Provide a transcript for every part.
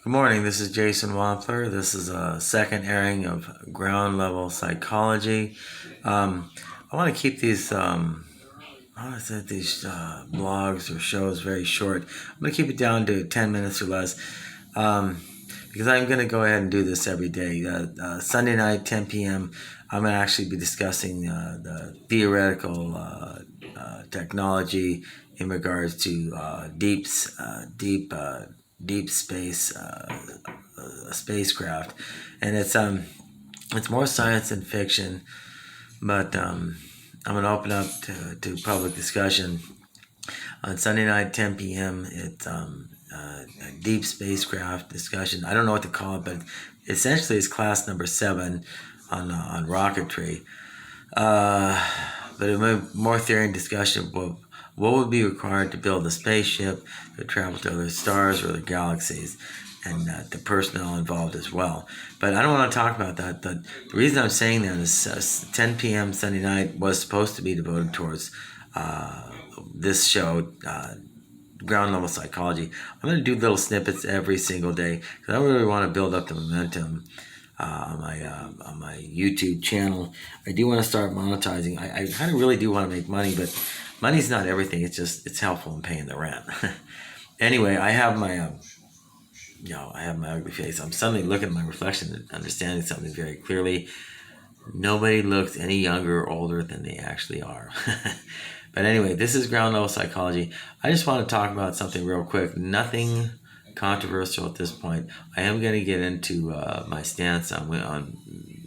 Good morning, this is Jason Wampler. This is a second airing of Ground Level Psychology. I want to keep these, I want to say these blogs or shows very short. I'm going to keep it down to 10 minutes or less because I'm going to go ahead and do this every day. Sunday night, 10 p.m., I'm going to actually be discussing the theoretical technology in regards to deep space spacecraft, and it's more science than fiction, but I'm gonna open up to public discussion on Sunday night, 10 p.m. It's a deep spacecraft discussion. I don't know what to call it, but essentially it's class number 7 on rocketry. But a more theory and discussion of what would be required to build a spaceship to travel to other stars or other galaxies, and the personnel involved as well. But I don't want to talk about that. The reason I'm saying that is 10 p.m. Sunday night was supposed to be devoted towards this show, Ground Level Psychology. I'm going to do little snippets every single day because I really want to build up the momentum on my YouTube channel. I do want to start monetizing. I kind of really do want to make money, but money's not everything. It's helpful in paying the rent. Anyway, I have my I have my ugly face. I'm suddenly looking at my reflection and understanding something very clearly. Nobody looks any younger or older than they actually are. But anyway, this is Ground Level Psychology. I just want to talk about something real quick. Nothing controversial at this point. I am going to get into my stance on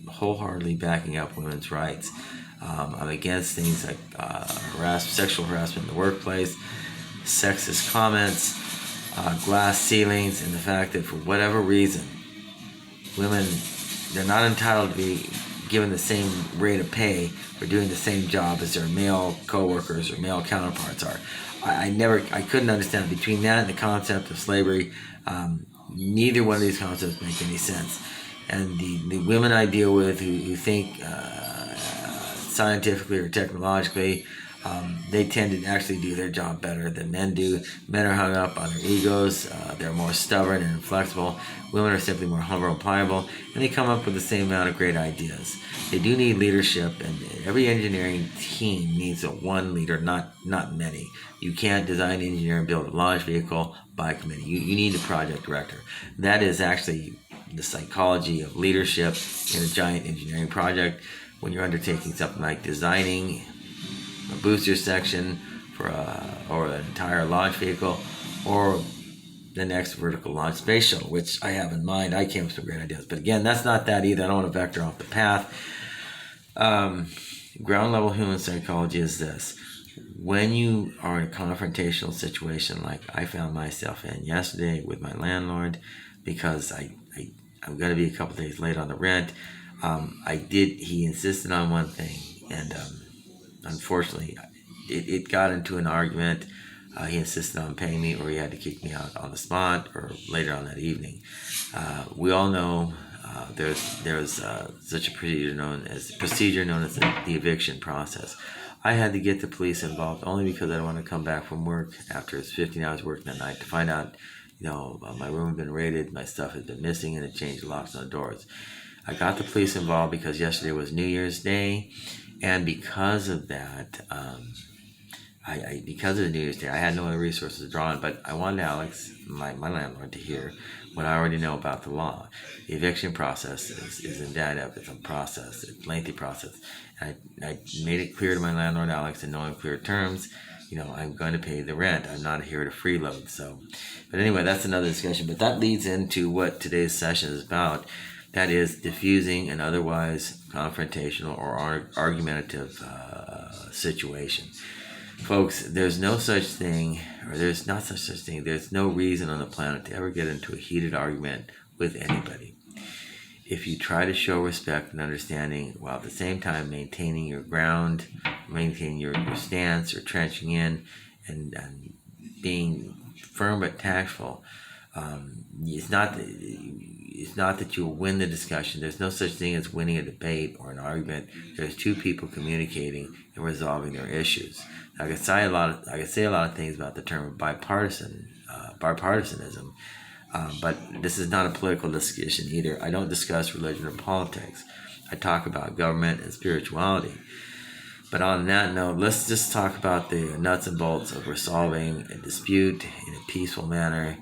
wholeheartedly backing up women's rights. I'm against things like sexual harassment in the workplace, sexist comments, glass ceilings, and the fact that for whatever reason, women, they're not entitled to be given the same rate of pay for doing the same job as their male coworkers or male counterparts are. I couldn't understand between that and the concept of slavery. Neither one of these concepts make any sense. And the women I deal with who think scientifically or technologically, they tend to actually do their job better than men do. Men are hung up on their egos. They're more stubborn and inflexible. Women are simply more humble and pliable, and they come up with the same amount of great ideas. They do need leadership, and every engineering team needs one leader, not many. You can't design, engineer, and build a launch vehicle by committee. You need a project director. That is actually the psychology of leadership in a giant engineering project. When you're undertaking something like designing a booster section or an entire launch vehicle, or the next vertical launch space shuttle, which I have in mind. I came up with some great ideas, but again, that's not that either. I don't want to vector off the path. Ground level human psychology is this: when you are in a confrontational situation like I found myself in yesterday with my landlord, because I'm going to be a couple days late on the rent. He insisted on one thing, and unfortunately, it got into an argument. He insisted on paying me, or he had to kick me out on the spot, or later on that evening. We all know there's such a procedure known as the eviction process. I had to get the police involved only because I want to come back from work after it's 15 hours working that night to find out, my room had been raided, my stuff had been missing, and it changed the locks on the doors. I got the police involved because yesterday was New Year's Day, and because of that, because of the New Year's Day, I had no other resources to draw on, but I wanted Alex, my landlord, to hear what I already know about the law. The eviction process is in depth. It's a process, it's a lengthy process. I made it clear to my landlord, Alex, in no unclear terms, I'm going to pay the rent. I'm not here to freeload. So, but anyway, that's another discussion. But that leads into what today's session is about. That is diffusing an otherwise confrontational or argumentative situation. Folks, there's no such thing, or there's not such thing, there's no reason on the planet to ever get into a heated argument with anybody. If you try to show respect and understanding while at the same time maintaining your ground, maintaining your stance, or trenching in and being firm but tactful, it's not that you'll win the discussion. There's no such thing as winning a debate or an argument. There's two people communicating and resolving their issues. I could say a lot of things about the term bipartisanism, But this is not a political discussion either. I don't discuss religion or politics. I talk about government and spirituality. But on that note, let's just talk about the nuts and bolts of resolving a dispute in a peaceful manner.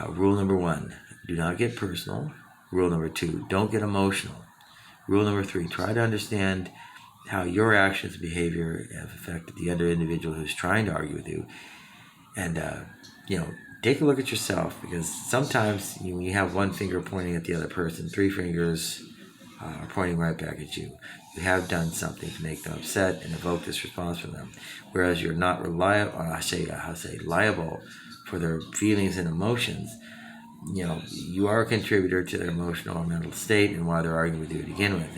Rule number 1, do not get personal. Rule number 2, don't get emotional. Rule number 3, try to understand how your actions and behavior have affected the other individual who's trying to argue with you. And, take a look at yourself, because sometimes when you have one finger pointing at the other person, 3 fingers are pointing right back at you. You have done something to make them upset and evoke this response from them. Whereas you're not liable for their feelings and emotions. You are a contributor to their emotional or mental state and why they're arguing with you to begin with.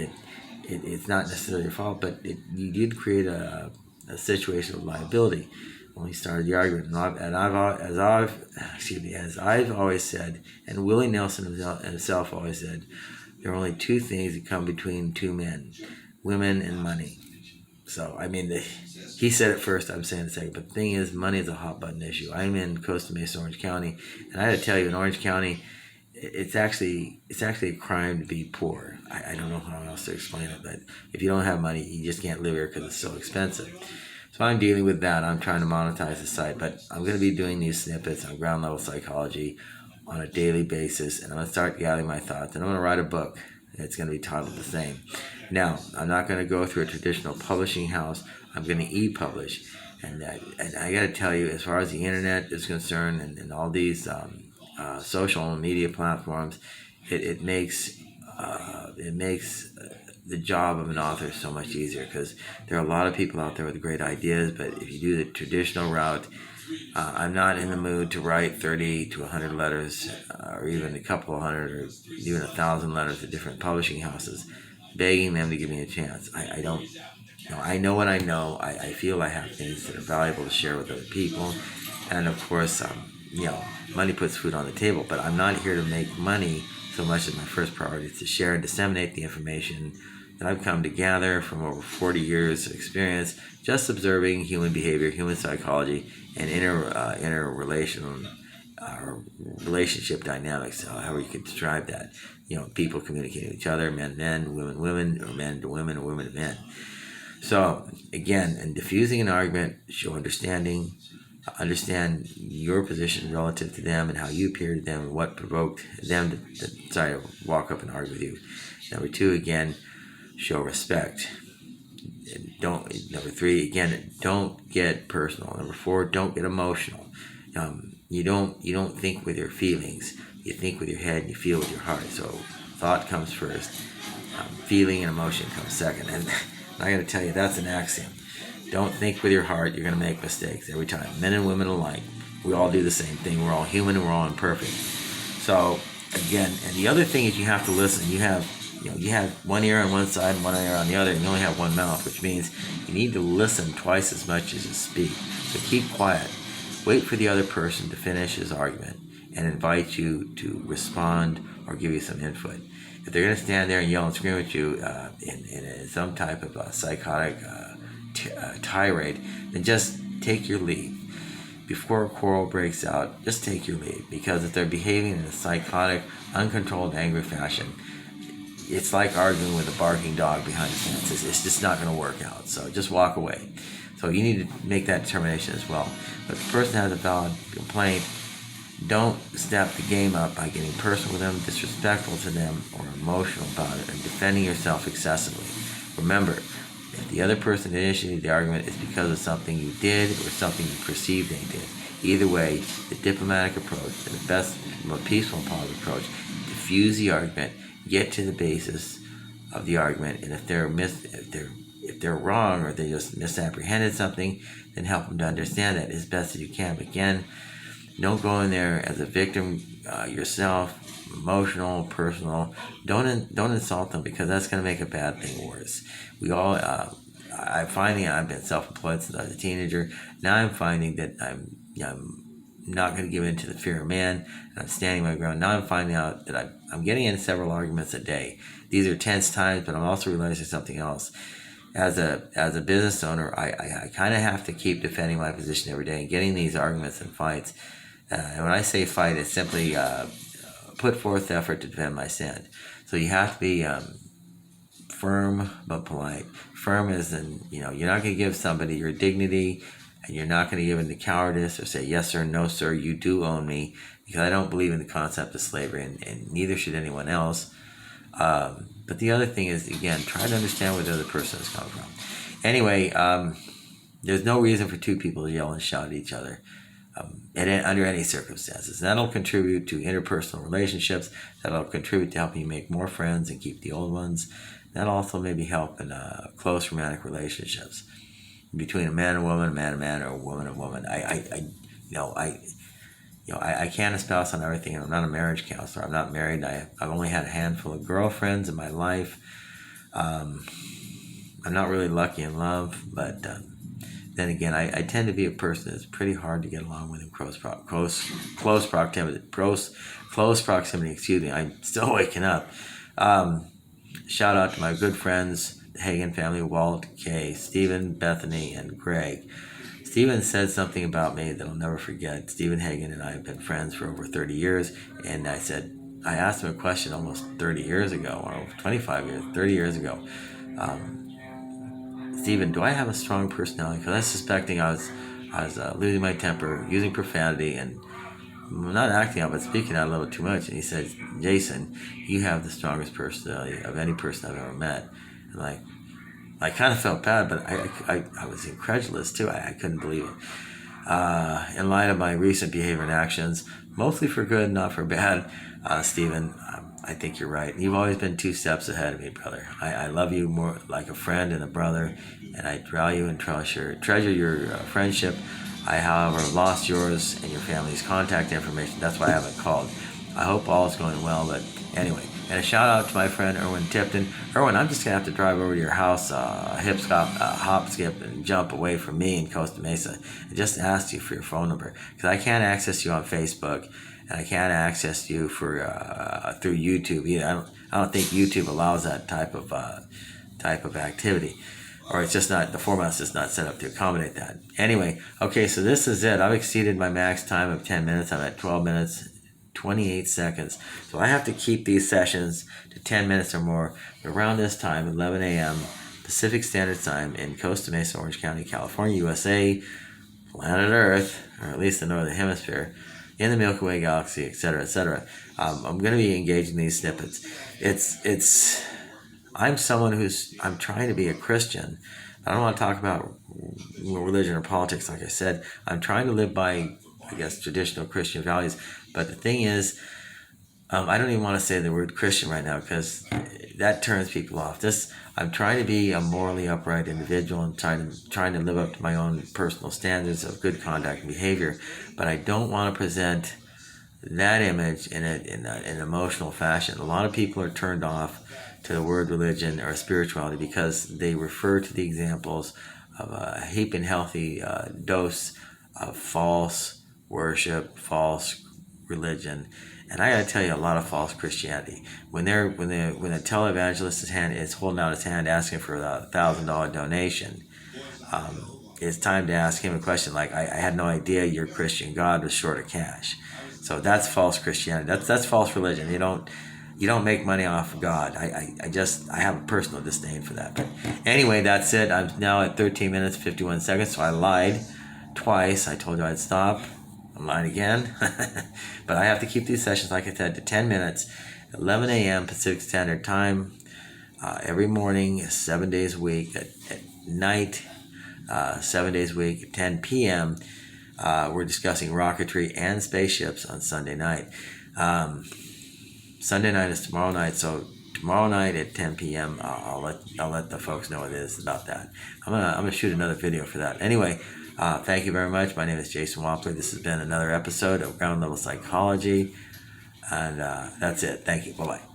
It's not necessarily your fault, but you did create a situation of liability when we started the argument. As I've always said, and Willie Nelson himself always said, there are only 2 things that come between 2 men: women and money. So, he said it first, I'm saying it second. But the thing is, money is a hot button issue. I'm in Costa Mesa, Orange County, and I had to tell you, in Orange County, it's actually a crime to be poor. I don't know how else to explain it, but if you don't have money, you just can't live here because it's so expensive. So I'm dealing with that. I'm trying to monetize the site, but I'm going to be doing these snippets on ground level psychology on a daily basis, and I'm going to start gathering my thoughts, and I'm going to write a book. It's going to be titled the same. Now, I'm not going to go through a traditional publishing house. I'm going to e-publish. And I got to tell you, as far as the internet is concerned and all these social media platforms, it makes the job of an author so much easier, because there are a lot of people out there with great ideas, but if you do the traditional route, I'm not in the mood to write 30 to 100 letters, or even a couple of hundred, or even 1,000 letters to different publishing houses, begging them to give me a chance. I don't. I know what I know. I feel I have things that are valuable to share with other people, and of course, money puts food on the table. But I'm not here to make money so much as my first priority is to share and disseminate the information that I've come to gather from over 40 years of experience, just observing human behavior, human psychology, and relationship dynamics, however you could describe that. People communicating with each other, men to men, women to women, or men to women, or women to men. So, again, in diffusing an argument, show understanding, understand your position relative to them and how you appear to them and what provoked them to decide to walk up and argue with you. Number 2, again, show respect. Number 3, again, don't get personal. Number 4, don't get emotional. You don't think with your feelings. You think with your head and you feel with your heart. So thought comes first. Feeling and emotion comes second. And I got to tell you, that's an axiom. Don't think with your heart. You're going to make mistakes every time. Men and women alike. We all do the same thing. We're all human and we're all imperfect. So again, and the other thing is you have to listen. You have one ear on one side and one ear on the other, and you only have one mouth, which means you need to listen twice as much as you speak. So keep quiet. Wait for the other person to finish his argument and invite you to respond or give you some input. If they're going to stand there and yell and scream at you in some type of a psychotic tirade, then just take your leave. Before a quarrel breaks out, just take your leave, because if they're behaving in a psychotic, uncontrolled, angry fashion, it's like arguing with a barking dog behind a fence. It's just not going to work out. So just walk away. So you need to make that determination as well. But if the person has a valid complaint, don't step the game up by getting personal with them, disrespectful to them, or emotional about it, and defending yourself excessively. Remember, if the other person that initiated the argument is because of something you did or something you perceived they did, either way, the diplomatic approach, and the best, most peaceful and positive approach, diffuse the argument, get to the basis of the argument, and if they're wrong or they just misapprehended something, then help them to understand that as best as you can. But again, don't go in there as a victim yourself, emotional, personal. Don't insult them, because that's going to make a bad thing worse. We all, I've been self-employed since I was a teenager. Now I'm finding that I'm not going to give in to the fear of man, and I'm standing my ground. Now I'm finding out that I'm getting in several arguments a day. These are tense times, but I'm also realizing something else. As a business owner, I kind of have to keep defending my position every day and getting these arguments and fights. And when I say fight, it's simply put forth effort to defend my stand. So you have to be firm but polite. Firm is in, you're not going to give somebody your dignity, and you're not going to give in to cowardice or say, yes, sir, no, sir, you do own me, because I don't believe in the concept of slavery, and neither should anyone else. But the other thing is, again, try to understand where the other person is coming from. Anyway, there's no reason for two people to yell and shout at each other under any circumstances. That'll contribute to interpersonal relationships. That'll contribute to helping you make more friends and keep the old ones. That'll also maybe help in close romantic relationships between a man and woman, a man and man, or a woman and woman. I can't espouse on everything. I'm not a marriage counselor. I'm not married. I've only had a handful of girlfriends in my life. I'm not really lucky in love, but then again, I tend to be a person that's pretty hard to get along with in close proximity. Close proximity. Excuse me. I'm still waking up. Shout out to my good friends, the Hagen family, Walt, Kay, Stephen, Bethany, and Greg. Stephen said something about me that I'll never forget. Stephen Hagen and I have been friends for over 30 years, and I asked him a question almost 30 years ago, or 25 years, 30 years ago. Stephen, do I have a strong personality? Because I was suspecting I was losing my temper, using profanity, and not acting out, but speaking out a little too much. And he said, Jason, you have the strongest personality of any person I've ever met. And I kind of felt bad, but I was incredulous too. I couldn't believe it. In light of my recent behavior and actions, mostly for good, not for bad, Stephen, I think you're right. You've always been 2 steps ahead of me, brother. I love you more like a friend and a brother, and I value and treasure your friendship. I, however, lost yours and your family's contact information. That's why I haven't called. I hope all is going well, but anyway. And a shout out to my friend Erwin Tipton. Erwin, I'm just going to have to drive over to your house, hop, skip, and jump away from me in Costa Mesa and just ask you for your phone number. Because I can't access you on Facebook, and I can't access you through YouTube either. I don't think YouTube allows that type of activity. Or it's just not, the format's just not set up to accommodate that. Anyway, okay, so this is it. I've exceeded my max time of 10 minutes. I'm at 12 minutes, 28 seconds. So I have to keep these sessions to 10 minutes or more. Around this time, 11 a.m. Pacific Standard Time in Costa Mesa, Orange County, California, USA, planet Earth, or at least the Northern Hemisphere, in the Milky Way galaxy, etc., etc. I'm going to be engaging these snippets. I'm someone I'm trying to be a Christian. I don't want to talk about religion or politics, like I said. I'm trying to live by, I guess, traditional Christian values. But the thing is, I don't even want to say the word Christian right now because that turns people off. I'm trying to be a morally upright individual and trying to live up to my own personal standards of good conduct and behavior. But I don't want to present that image in an emotional fashion. A lot of people are turned off to the word religion or spirituality because they refer to the examples of a heaping healthy dose of false worship, false religion, and I gotta tell you, a lot of false Christianity. When a televangelist's hand is holding out his hand asking for a $1,000 donation, it's time to ask him a question like, I had no idea your Christian God was short of cash. So that's false Christianity. That's false religion. You don't make money off of God. I have a personal disdain for that. But anyway, that's it. I'm now at 13 minutes, 51 seconds. So I lied twice. I told you I'd stop. I'm lying again. But I have to keep these sessions, like I said, to 10 minutes, 11 a.m. Pacific Standard Time, every morning, 7 days a week, at night, 7 days a week, at 10 p.m. We're discussing rocketry and spaceships on Sunday night. Sunday night is tomorrow night, so tomorrow night at 10 p.m. I'll let the folks know what it is about that. I'm gonna shoot another video for that. Anyway, thank you very much. My name is Jason Wampler. This has been another episode of Ground Level Psychology, and that's it. Thank you. Bye bye.